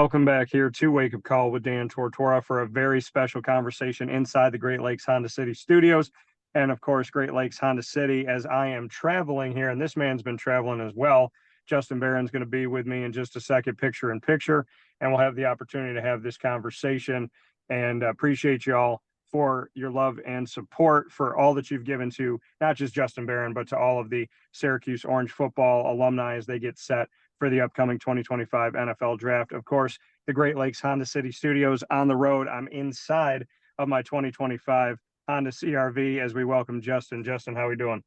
Welcome back here to Wake Up Call with Dan Tortora for a very special conversation inside the Great Lakes Honda City studios. And of course, Great Lakes Honda City, as I am traveling here, and this man's been traveling as well. Justin Barron's going to be with me in just a second, picture in picture, and we'll have the opportunity to have this conversation. And appreciate y'all for your love and support for all that you've given to not just Justin Barron, but to all of the Syracuse Orange football alumni as they get set for the upcoming 2025 NFL draft. Of course, the Great Lakes Honda City Studios on the road. I'm inside of my 2025 Honda CRV as we welcome Justin. Justin, how are we doing?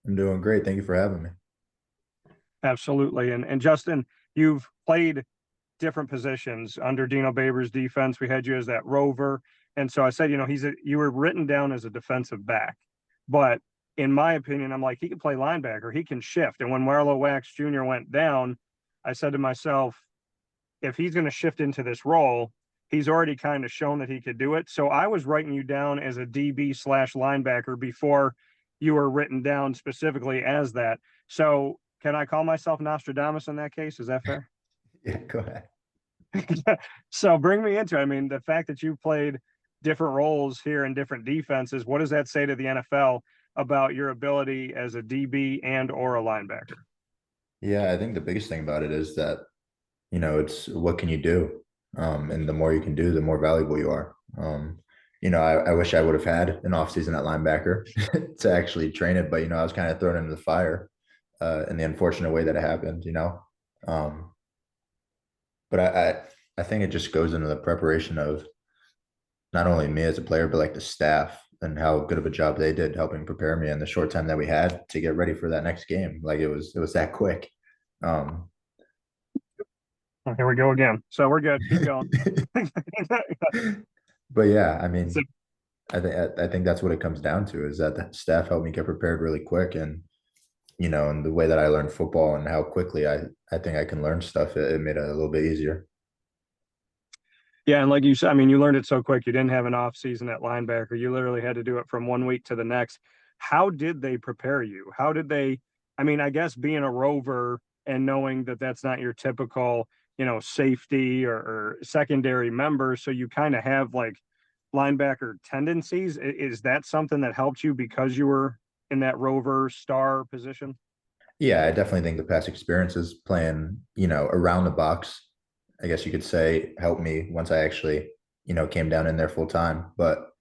I'm doing great. Thank you for having me. Absolutely. And Justin, you've played different positions under Dino Babers' defense. We had you as that rover. And so I said, you were written down as a defensive back. But in my opinion, I'm like, he can play linebacker. He can shift. And when Marlowe Wax Jr. went down, I said to myself, if he's going to shift into this role, he's already kind of shown that he could do it. So I was writing you down as a DB/linebacker before you were written down specifically as that. So can I call myself Nostradamus in that case? Is that fair? Yeah, go ahead. So bring me into it. I mean, the fact that you played different roles here in different defenses, what does that say to the NFL about your ability as a DB and or a linebacker? Yeah, I think the biggest thing about it is that, it's what can you do? And the more you can do, the more valuable you are. I wish I would have had an offseason at linebacker to actually train it, but, I was kind of thrown into the fire in the unfortunate way that it happened, But I think it just goes into the preparation of not only me as a player, but like the staff and how good of a job they did helping prepare me in the short time that we had to get ready for that next game. Like it was that quick. Here we go again. So we're good. Keep going. But yeah, I mean, I think that's what it comes down to is that the staff helped me get prepared really quick. And, and the way that I learned football and how quickly I think I can learn stuff, it made it a little bit easier. Yeah, and like you said, I mean, you learned it so quick. You didn't have an off season at linebacker. You literally had to do it from 1 week to the next. How did they prepare you? How did they? I mean, I guess being a rover and knowing that that's not your typical, safety or secondary member, so you kind of have like linebacker tendencies. Is that something that helped you because you were in that rover star position? Yeah, I definitely think the past experiences playing, around the box, I guess you could say, helped me once I actually, came down in there full time. But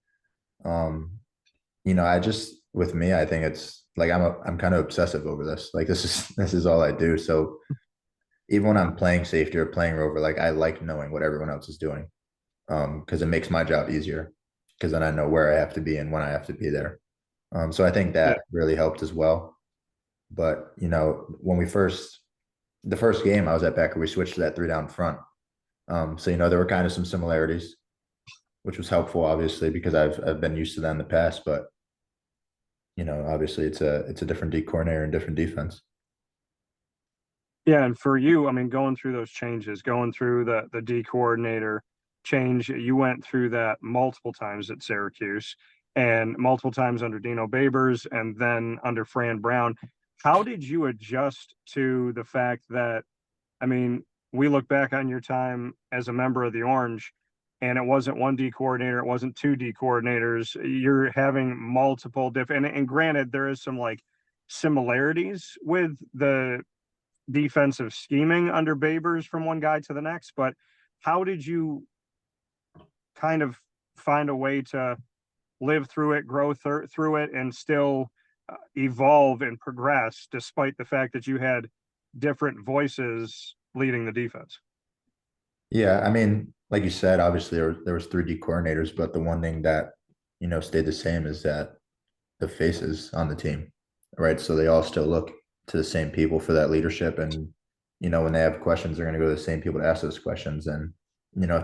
I just with me, I think it's like I'm kind of obsessive over this. Like this is all I do. So even when I'm playing safety or playing rover, like I like knowing what everyone else is doing. Because it makes my job easier because then I know where I have to be and when I have to be there. So I think Yeah. that really helped as well. But when the first game I was at Becker, we switched to that 3 down front. So there were kind of some similarities, which was helpful, obviously, because I've been used to that in the past. But obviously it's a different D coordinator and different defense. Yeah, and for you, I mean, going through those changes, going through the D coordinator change, you went through that multiple times at Syracuse and multiple times under Dino Babers and then under Fran Brown. How did you adjust to the fact that, I mean, we look back on your time as a member of the Orange, and it wasn't one D coordinator, it wasn't two D coordinators. You're having multiple different, and granted, there is some like similarities with the defensive scheming under Babers from one guy to the next, but how did you kind of find a way to live through it, grow through it, and still evolve and progress despite the fact that you had different voices leading the defense? Yeah, I mean, like you said, obviously there was 3D coordinators, but the one thing that stayed the same is that the faces on the team, right? So they all still look to the same people for that leadership, and when they have questions, they're going to go to the same people to ask those questions. And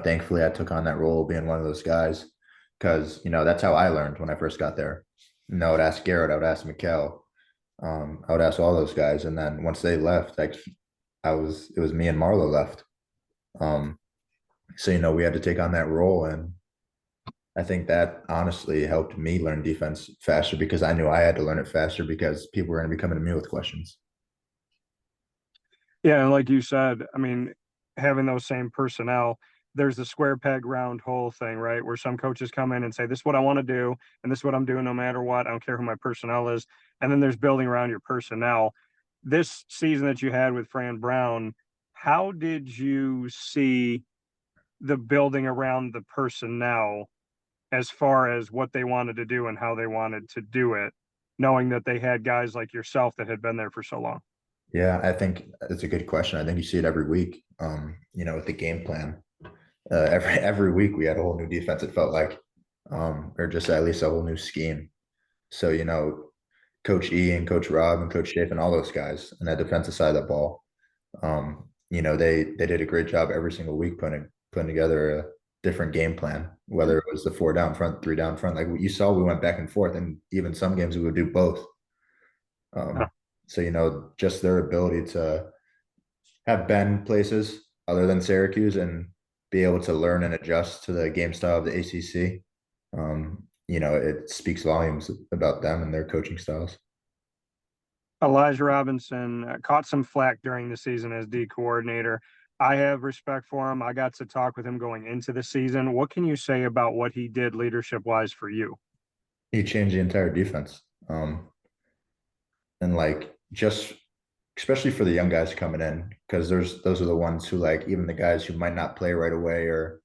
thankfully, I took on that role being one of those guys because that's how I learned when I first got there. I would ask Garrett, I would ask Mikkel, I would ask all those guys, and then once they left, it was me and Marlo left. So we had to take on that role, and I think that honestly helped me learn defense faster because I knew I had to learn it faster because people were going to be coming to me with questions. Yeah, and like you said, I mean, having those same personnel, there's the square peg round hole thing, right? Where some coaches come in and say, this is what I want to do, and this is what I'm doing no matter what. I don't care who my personnel is. And then there's building around your personnel. This season that you had with Fran Brown, how did you see the building around the personnel as far as what they wanted to do and how they wanted to do it, knowing that they had guys like yourself that had been there for so long? Yeah, I think it's a good question. I think you see it every week. With the game plan. Every week we had a whole new defense. It felt like, or just at least a whole new scheme. So Coach E and Coach Rob and Coach Shafe and all those guys on that defensive side of the ball. They did a great job every single week putting together a different game plan, whether it was the 4 down front, 3 down front. Like what you saw, we went back and forth, and even some games we would do both. Huh. So just their ability to have been places other than Syracuse and be able to learn and adjust to the game style of the ACC. It speaks volumes about them and their coaching styles. Elijah Robinson caught some flack during the season as D coordinator. I have respect for him. I got to talk with him going into the season. What can you say about what he did leadership wise for you? He changed the entire defense. And like just especially for the young guys coming in, because those are the ones who like even the guys who might not play right away or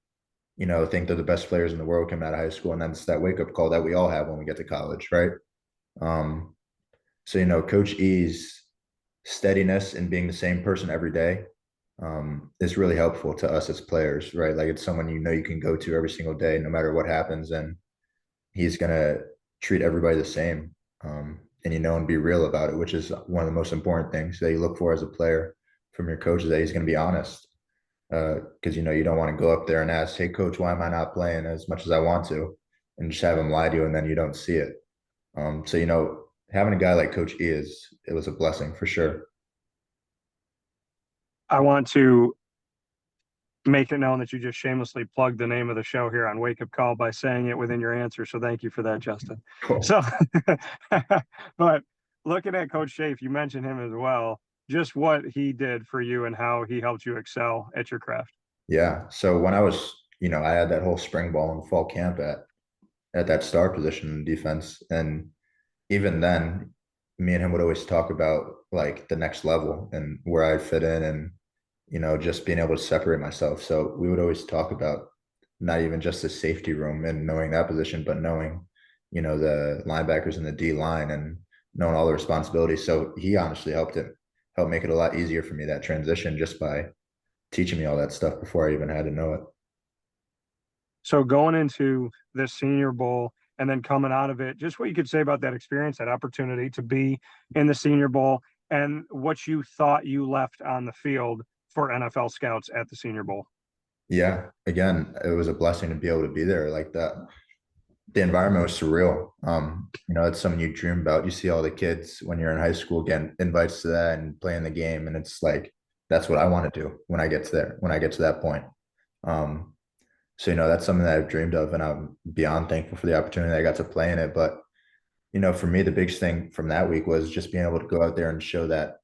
think they're the best players in the world coming out of high school, and that's that wake up call that we all have when we get to college, right? So Coach E's steadiness and being the same person every day is really helpful to us as players, right? Like it's someone you can go to every single day, no matter what happens, and he's gonna treat everybody the same. And be real about it, which is one of the most important things that you look for as a player from your coach, is that he's going to be honest. Because you don't want to go up there and ask, "Hey, coach, why am I not playing as much as I want to?" and just have him lie to you, and then you don't see it. So having a guy like Coach E it was a blessing for sure. I want to make it known that you just shamelessly plugged the name of the show here on Wake Up Call by saying it within your answer. So thank you for that, Justin. Cool. So, but looking at Coach Shafe, you mentioned him as well, just what he did for you and how he helped you excel at your craft. Yeah. So when I was, I had that whole spring ball and fall camp at that star position in defense. And even then, me and him would always talk about like the next level and where I'd fit in and, just being able to separate myself. So we would always talk about not even just the safety room and knowing that position, but knowing, the linebackers and the D line and knowing all the responsibilities. So he honestly helped make it a lot easier for me, that transition, just by teaching me all that stuff before I even had to know it. So going into the Senior Bowl and then coming out of it, just what you could say about that experience, that opportunity to be in the Senior Bowl, and what you thought you left on the field for NFL scouts at the Senior Bowl. Yeah, again, it was a blessing to be able to be there like that. The environment was surreal. It's something you dream about. You see all the kids when you're in high school getting invites to that and playing the game, and it's like that's what I want to do when I get to there, when I get to that point. So that's something that I've dreamed of, and I'm beyond thankful for the opportunity that I got to play in it. But for me, the biggest thing from that week was just being able to go out there and show that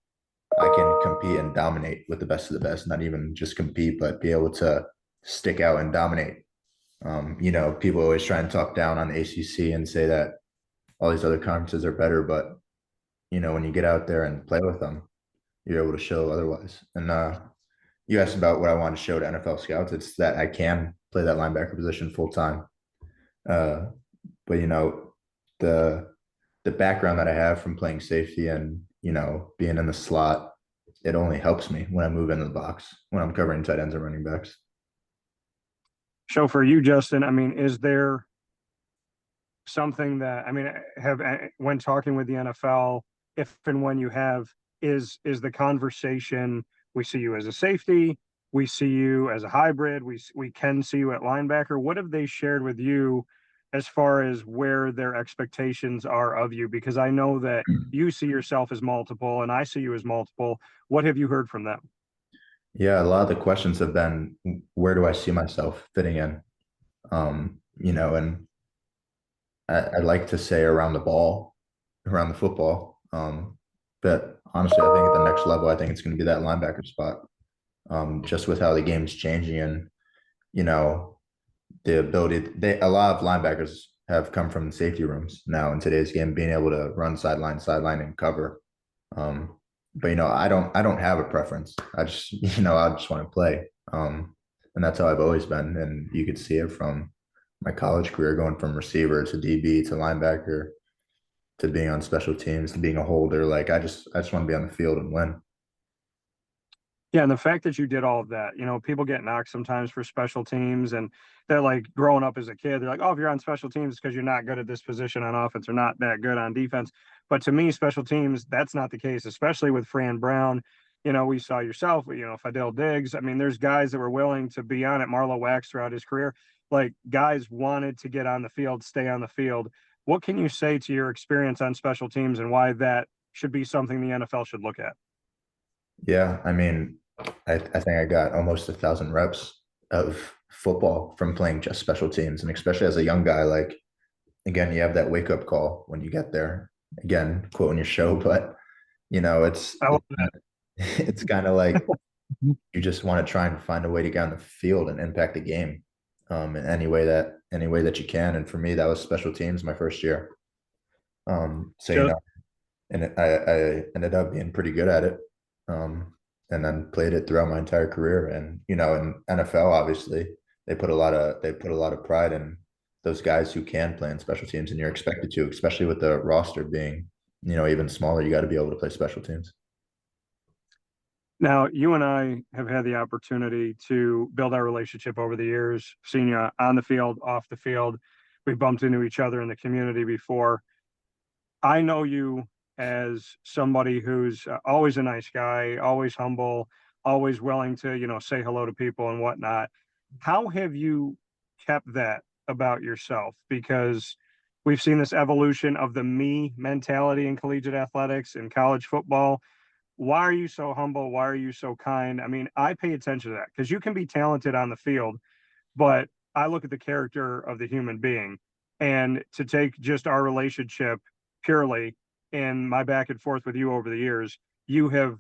I can compete and dominate with the best of the best, not even just compete, but be able to stick out and dominate. People always try and talk down on the ACC and say that all these other conferences are better, but when you get out there and play with them, you're able to show otherwise. And you asked about what I want to show to NFL scouts. It's that I can play that linebacker position full time. But the background that I have from playing safety and being in the slot, it only helps me when I move into the box, when I'm covering tight ends and running backs. So for you, Justin, I mean, is there something that, I mean, when talking with the NFL, if and when you have, is the conversation, we see you as a safety, we see you as a hybrid, we can see you at linebacker. What have they shared with you as far as where their expectations are of you? Because I know that you see yourself as multiple and I see you as multiple. What have you heard from them? Yeah, a lot of the questions have been, where do I see myself fitting in? And I like to say around the ball, around the football. But honestly, I think at the next level, I think it's going to be that linebacker spot. just with how the game's changing and, you know, the ability a lot of linebackers have come from the safety rooms now in today's game, being able to run sideline and cover. But I don't have a preference. I just want to play. And that's how I've always been. And you could see it from my college career, going from receiver to DB to linebacker to being on special teams to being a holder. Like I just want to be on the field and win. Yeah, and the fact that you did all of that, people get knocked sometimes for special teams, and they're like growing up as a kid, they're like, oh, if you're on special teams, it's because you're not good at this position on offense or not that good on defense. But to me, special teams, that's not the case, especially with Fran Brown. We saw yourself, Fidel Diggs. I mean, there's guys that were willing to be on it. Marlo Wax throughout his career, like guys wanted to get on the field, stay on the field. What can you say to your experience on special teams and why that should be something the NFL should look at? Yeah, I mean, I think I got almost 1,000 reps of football from playing just special teams, and especially as a young guy, like again, you have that wake up call when you get there. Again, quoting your show, but it's I love it's, it's kind of like you just want to try and find a way to get on the field and impact the game, in any way that you can. And for me, that was special teams my first year. So that. and I ended up being pretty good at it. And then played it throughout my entire career. And in NFL, obviously, they put a lot of pride in those guys who can play in special teams, and you're expected to, especially with the roster being even smaller. You got to be able to play special teams. Now, you and I have had the opportunity to build our relationship over the years, seen you on the field, off the field. We bumped into each other in the community before. I know you as somebody who's always a nice guy, always humble, always willing to, say hello to people and whatnot. How have you kept that about yourself? Because we've seen this evolution of the me mentality in collegiate athletics and college football. Why are you so humble? Why are you so kind? I mean, I pay attention to that because you can be talented on the field, but I look at the character of the human being. And to take just our relationship purely in my back and forth with you over the years, you have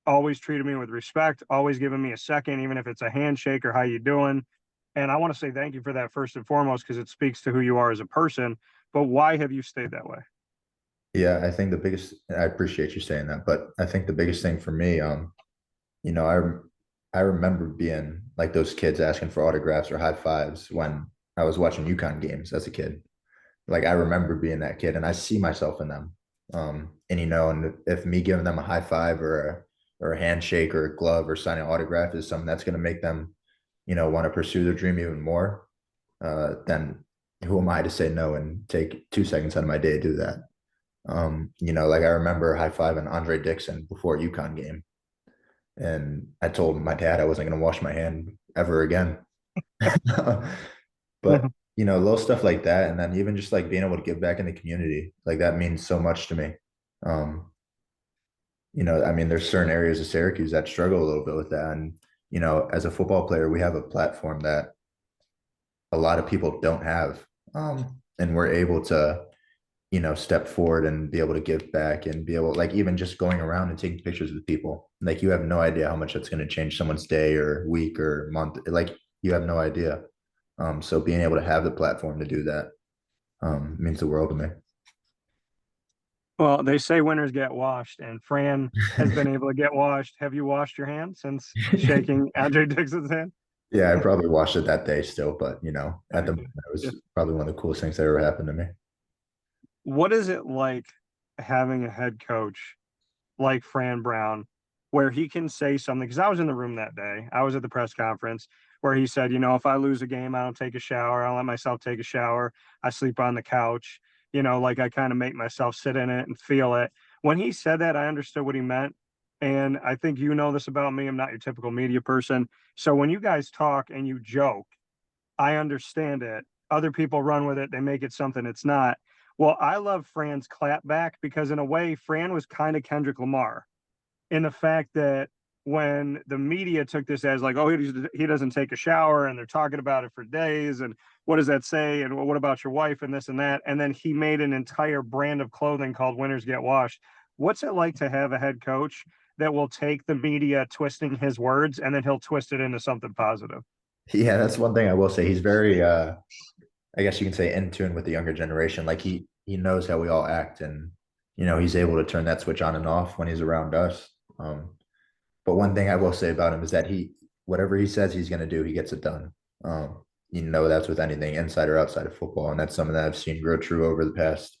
always treated me with respect, always given me a second, even if it's a handshake or how you doing. And I want to say thank you for that first and foremost, because it speaks to who you are as a person. But why have you stayed that way? Yeah, I appreciate you saying that, but I think the biggest thing for me, you know, I remember being like those kids asking for autographs or high fives when I was watching UConn games as a kid. Like I remember being that kid, and I see myself in them. And if me giving them a high five or a handshake or a glove or signing an autograph is something that's going to make them, want to pursue their dream even more, then who am I to say no and take 2 seconds out of my day to do that? Like I remember high fiving Andre Dixon before a UConn game, and I told my dad I wasn't going to wash my hand ever again. But little stuff like that, and then even just like being able to give back in the community, like that means so much to me. Um, I mean, there's certain areas of Syracuse that struggle a little bit with that, and as a football player, we have a platform that a lot of people don't have, and we're able to step forward and be able to give back and be able, like, even just going around and taking pictures with people. Like, you have no idea how much that's going to change someone's day or week or month. Like, you have no idea. So being able to have the platform to do that means the world to me. Well, they say winners get washed, and Fran has been able to get washed. Have you washed your hand since shaking Andre Dixon's hand? Yeah, I probably watched it that day still, but at the moment, it Yeah. was probably one of the coolest things that ever happened to me. What is it like having a head coach like Fran Brown, where he can say something? Because I was in the room that day. I was at the press conference where he said, if I lose a game, I don't take a shower. I don't let myself take a shower. I sleep on the couch. Like I kind of make myself sit in it and feel it. When he said that, I understood what he meant. And I think you know this about me. I'm not your typical media person. So when you guys talk and you joke, I understand it. Other people run with it. They make it something it's not. Well, I love Fran's clapback because in a way, Fran was kind of Kendrick Lamar in the fact that when the media took this as like, oh, he doesn't take a shower and they're talking about it for days. And what does that say? And what about your wife and this and that? And then he made an entire brand of clothing called Winners Get Washed. What's it like to have a head coach that will take the media twisting his words and then he'll twist it into something positive. Yeah, that's one thing I will say. He's very I guess you can say in tune with the younger generation. Like he knows how we all act, and he's able to turn that switch on and off when he's around us. Um, but one thing I will say about him is that he whatever he says he's going to do, he gets it done. That's with anything inside or outside of football, and that's something that I've seen grow true over the past,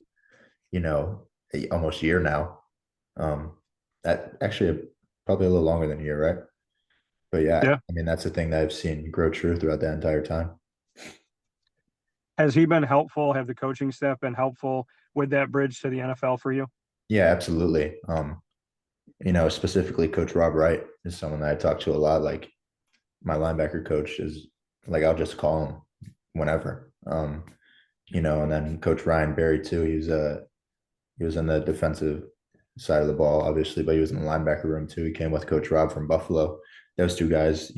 almost year now. That actually probably a little longer than a year, right? But yeah, Yeah. I mean that's the thing that I've seen grow true throughout that entire time. Has he been helpful? Have the coaching staff been helpful with that bridge to the NFL for you? Yeah, absolutely. Specifically Coach Rob Wright is someone that I talk to a lot. Like my linebacker coach is like I'll just call him whenever. And then Coach Ryan Berry too. He was in the defensive side of the ball, obviously, but he was in the linebacker room too. He came with Coach Rob from Buffalo. Those two guys,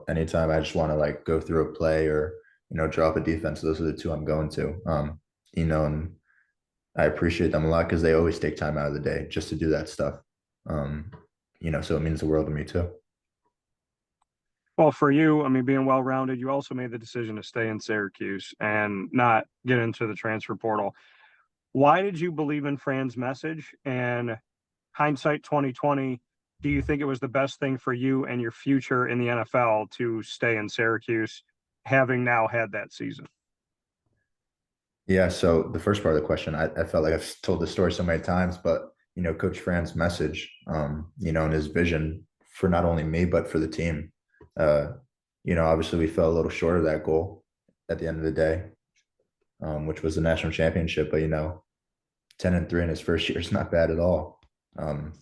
anytime I just want to like go through a play or drop a defense, those are the two I'm going to. And I appreciate them a lot because they always take time out of the day just to do that stuff. So it means the world to me too. Well, for you, I mean, being well rounded, you also made the decision to stay in Syracuse and not get into the transfer portal. Why did you believe in Fran's message? And hindsight 2020, do you think it was the best thing for you and your future in the NFL to stay in Syracuse, having now had that season? Yeah. So the first part of the question, I felt like I've told the story so many times, but Coach Fran's message, and his vision for not only me but for the team. Uh, Obviously we fell a little short of that goal at the end of the day, which was the national championship. But 10-3 in his first year is not bad at all. And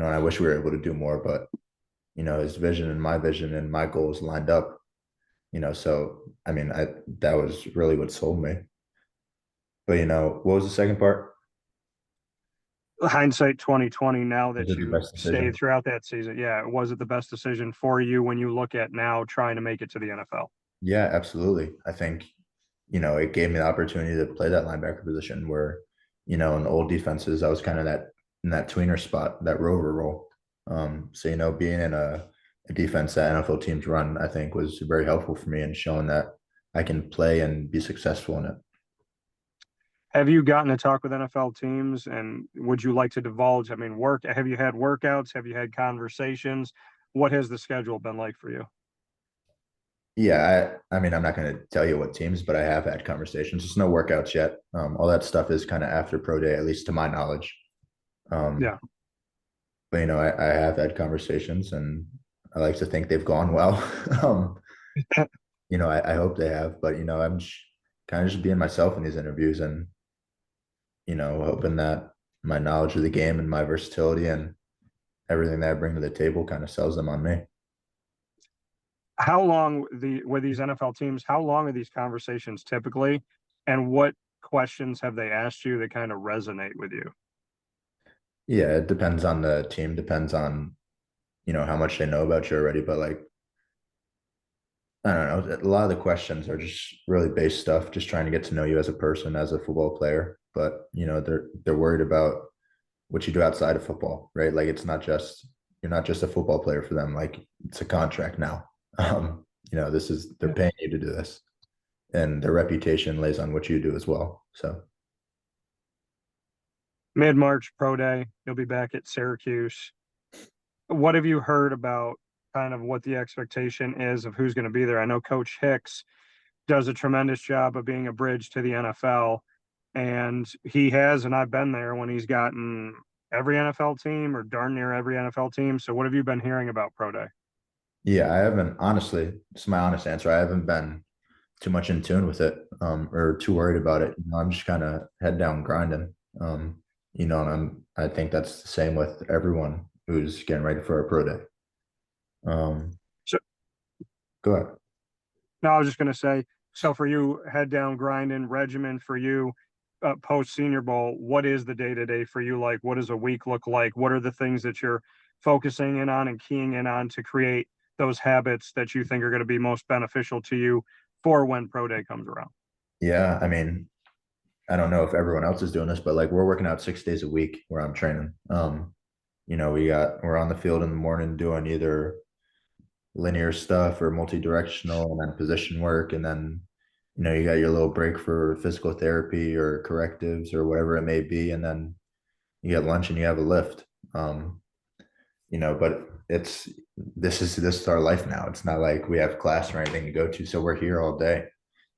I wish we were able to do more, but his vision and my goals lined up. So I mean, that was really what sold me. But what was the second part? Hindsight 2020, now Was that it the you best stayed decision? throughout that season, yeah, was it the best decision for you when you look at now trying to make it to the NFL? Yeah, absolutely. I think, it gave me the opportunity to play that linebacker position where, in old defenses, I was kind of that in that tweener spot, that rover role. So, being in a defense that NFL teams run, I think was very helpful for me in showing that I can play and be successful in it. Have you gotten to talk with NFL teams and would you like to divulge? I mean, have you had workouts? Have you had conversations? What has the schedule been like for you? Yeah, I mean, I'm not going to tell you what teams, but I have had conversations. There's no workouts yet. All that stuff is kind of after pro day, at least to my knowledge. Um, Yeah. but I have had conversations, and I like to think they've gone well. um, I hope they have, but I'm kind of just being myself in these interviews, and hoping that my knowledge of the game and my versatility and everything that I bring to the table kind of sells them on me. How long with these NFL teams, how long are these conversations typically? And what questions have they asked you that kind of resonate with you? Yeah, it depends on the team, depends on how much they know about you already, but like I don't know. A lot of the questions are just really base stuff, just trying to get to know you as a person, as a football player. But they're worried about what you do outside of football, right? Like you're not just a football player for them. Like it's a contract now. They're paying you to do this, and their reputation lays on what you do as well. So Mid-March pro day, you'll be back at Syracuse. What have you heard about kind of what the expectation is of who's going to be there? I know Coach Hicks does a tremendous job of being a bridge to the NFL. And he has, and I've been there when he's gotten every NFL team or darn near every NFL team. So what have you been hearing about Pro Day? yeah, I haven't honestly, it's my honest answer. I haven't been too much in tune with it, or too worried about it. I'm just kind of head down grinding. And I think that's the same with everyone who's getting ready for a pro day. Um, So Go ahead. no, I was just going to say, so for you, head down grinding regimen for you, post Senior Bowl, what is the day to day for you like? What does a week look like? What are the things that you're focusing in on and keying in on to create those habits that you think are going to be most beneficial to you for when Pro Day comes around? Yeah, I mean, I don't know if everyone else is doing this, but like we're working out 6 days a week where I'm training. we're on the field in the morning doing either linear stuff or multi-directional and then position work. And then, you got your little break for physical therapy or correctives or whatever it may be. And then you get lunch and you have a lift. Um, but this is our life now. It's not like we have class or anything to go to. So we're here all day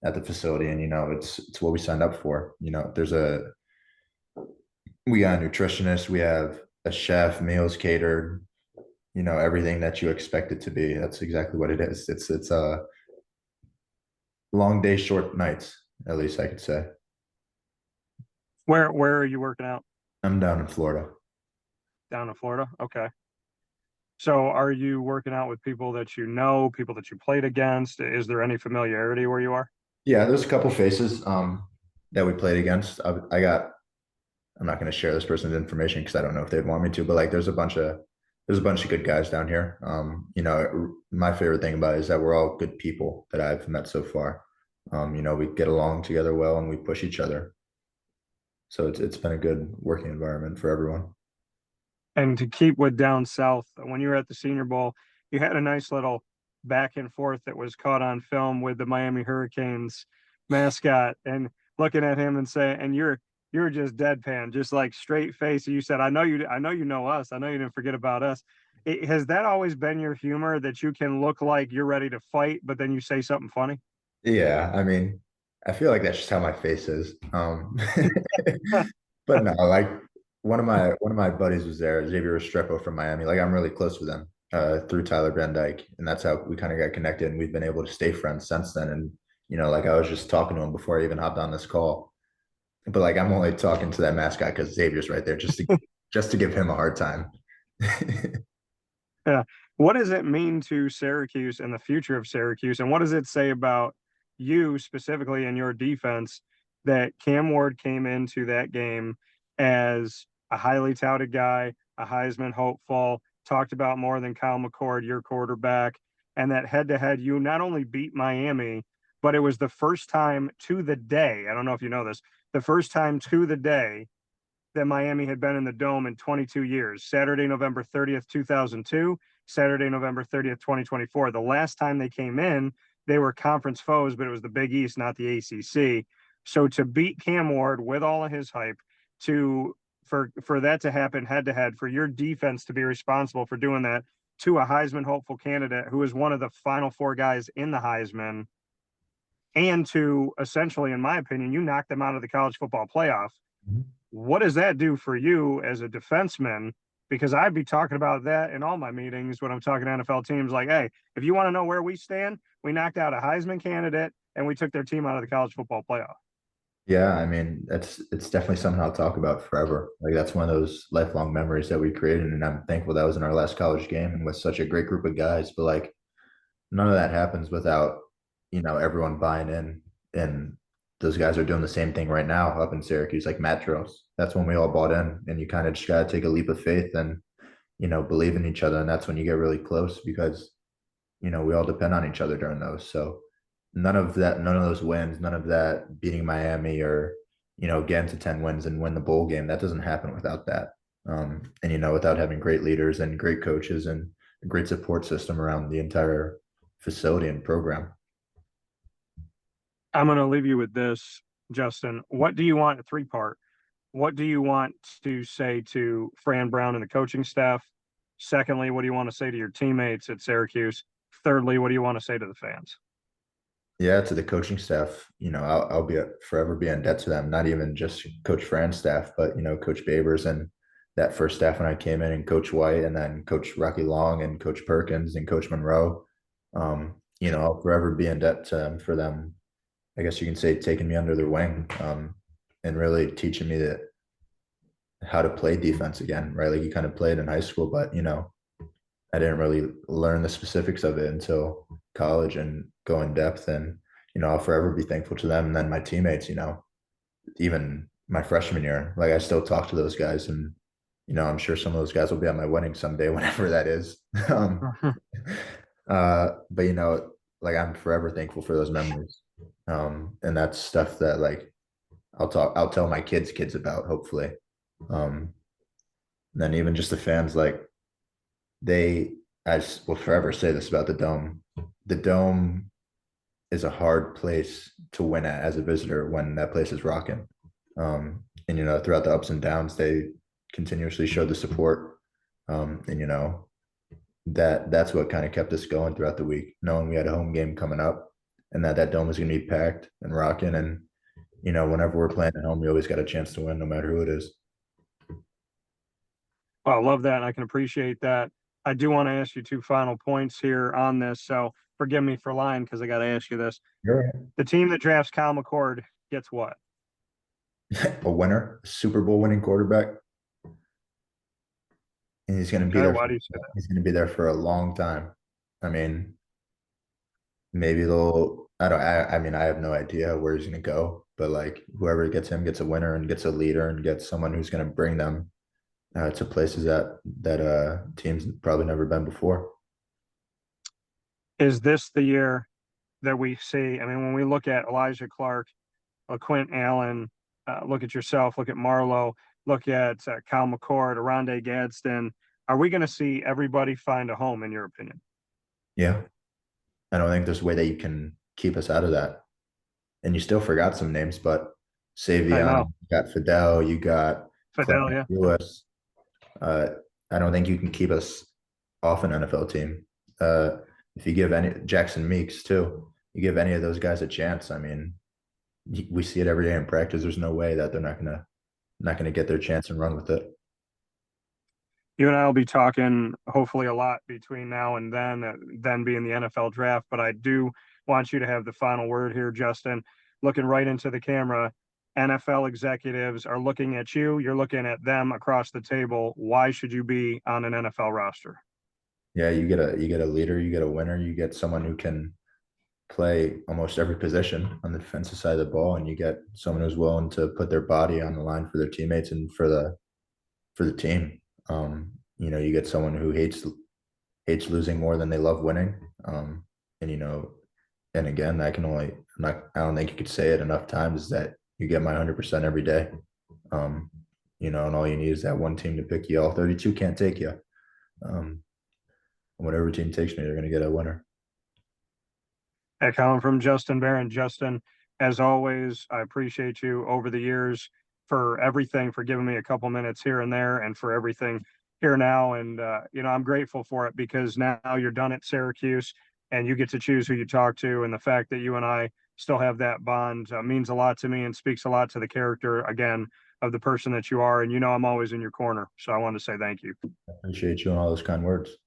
at the facility and it's what we signed up for. We got a nutritionist, we have a chef, meals catered, everything that you expect it to be. That's exactly what it is. It's a long day, short nights, at least I could say. Where are you working out? I'm down in Florida. Down in Florida? Okay. So are you working out with people that you know, people that you played against? Is there any familiarity where you are? Yeah, there's a couple faces that we played against. I'm not going to share this person's information because I don't know if they'd want me to, but like there's a bunch of good guys down here. My favorite thing about it is that we're all good people that I've met so far. We get along together well and we push each other. So it's been a good working environment for everyone. And to keep with down south, when you were at the Senior Bowl, you had a nice little back and forth that was caught on film with the Miami Hurricanes mascot, and looking at him and saying, and you're just deadpan, just like straight face. You said, I know you know us. I know you didn't forget about us. Has that always been your humor, that you can look like you're ready to fight, but then you say something funny? Yeah, I mean, I feel like that's just how my face is. But no, like one of my buddies was there, Xavier Restrepo from Miami. Like I'm really close with him through Tyler Van Dyke, and that's how we kind of got connected, and we've been able to stay friends since then. And like I was just talking to him before I even hopped on this call, but like I'm only talking to that mascot because Xavier's right there, just to give him a hard time. Yeah. What does it mean to Syracuse and the future of Syracuse? And what does it say about you specifically in your defense that Cam Ward came into that game as a highly touted guy, a Heisman hopeful, talked about more than Kyle McCord, your quarterback, and that head to head, you not only beat Miami, but it was the first time to the day. I don't know if you know this, the first time to the day that Miami had been in the Dome in 22 years. Saturday, November 30th, 2002, Saturday, November 30th, 2024. The last time they came in, they were conference foes, but it was the Big East, not the ACC. So to beat Cam Ward with all of his hype, to for that to happen head to head, for your defense to be responsible for doing that to a Heisman hopeful candidate who is one of the final four guys in the Heisman, and to essentially, in my opinion, you knocked them out of the college football playoff. What does that do for you as a defenseman? Because I'd be talking about that in all my meetings when I'm talking to NFL teams. Like, hey, if you want to know where we stand, we knocked out a Heisman candidate and we took their team out of the college football playoff. Yeah, I mean, it's definitely something I'll talk about forever. Like that's one of those lifelong memories that we created, and I'm thankful that was in our last college game and with such a great group of guys. But like none of that happens without, everyone buying in. And those guys are doing the same thing right now up in Syracuse, like Matt Dros. That's when we all bought in, and you kind of just gotta take a leap of faith and believe in each other, and that's when you get really close because we all depend on each other during those. So none of those wins, none of that beating Miami or, getting to 10 wins and win the bowl game. That doesn't happen without that. And, without having great leaders and great coaches and a great support system around the entire facility and program. I'm going to leave you with this, Justin. What do you want? A three part. What do you want to say to Fran Brown and the coaching staff? Secondly, what do you want to say to your teammates at Syracuse? Thirdly, what do you want to say to the fans? Yeah, to the coaching staff, I'll forever be in debt to them. Not even just Coach Fran's staff, but Coach Babers and that first staff when I came in, and Coach White, and then Coach Rocky Long, and Coach Perkins, and Coach Monroe. I'll forever be in debt to them for them. I guess you can say taking me under their wing, and really teaching me that how to play defense again, right? Like you kind of played in high school, but I didn't really learn the specifics of it until college and go in depth. And, I'll forever be thankful to them. And then my teammates, even my freshman year, like I still talk to those guys, and, I'm sure some of those guys will be at my wedding someday, whenever that is. But like I'm forever thankful for those memories. And that's stuff that like I'll tell my kids about, hopefully. Um, And then even just the fans, like they, I will forever say this about the Dome. The Dome is a hard place to win at as a visitor when that place is rocking. And throughout the ups and downs, they continuously showed the support. And that's what kind of kept us going throughout the week, knowing we had a home game coming up and that dome was going to be packed and rocking. And whenever we're playing at home, we always got a chance to win, no matter who it is. Well, I love that, and I can appreciate that. I do want to ask you two final points here on this, so forgive me for lying because I got to ask you this. You're The team that drafts Kyle McCord gets what? a winner, Super Bowl winning quarterback, and he's going to be Okay, there. why do you say that? He's going to be there for a long time. I mean, maybe they'll. I don't. I mean, I have no idea where he's going to go, but like whoever gets him gets a winner and gets a leader and gets someone who's going to bring them to places that teams probably never been before. Is this the year that we see? I mean, when we look at Elijah Clark, Quint Allen, look at yourself, look at Marlowe, look at Kyle McCord, Aronde Gadsden. Are we going to see everybody find a home, in your opinion? Yeah, I don't think there's a way that you can keep us out of that. And you still forgot some names, but I Savion, know. you got Fidel, you got Fidel, Clement yeah. Lewis. Uh, I don't think you can keep us off an NFL team. If you give any Jackson Meeks too, you give any of those guys a chance. I mean, we see it every day in practice. There's no way that they're not gonna get their chance and run with it. You and I will be talking hopefully a lot between now and then being the NFL draft. But I do want you to have the final word here, Justin. Looking right into the camera, NFL executives are looking at you. You're looking at them across the table. Why should you be on an NFL roster? Yeah, you get a leader, you get a winner, you get someone who can play almost every position on the defensive side of the ball, and you get someone who's willing to put their body on the line for their teammates and for the team. You get someone who hates losing more than they love winning. And and again, I don't think you could say it enough times is that you get my 100% every day. Um, and all you need is that one team to pick you. All 32 can't take you. Um, whatever team takes me, they're going to get a winner. Hey, Colin from Justin Barron. Justin, as always, I appreciate you over the years for everything, for giving me a couple minutes here and there, and for everything here now. And, I'm grateful for it because now you're done at Syracuse and you get to choose who you talk to. And the fact that you and I still have that bond means a lot to me and speaks a lot to the character, again, of the person that you are. And, I'm always in your corner. So I want to say thank you. I appreciate you and all those kind words.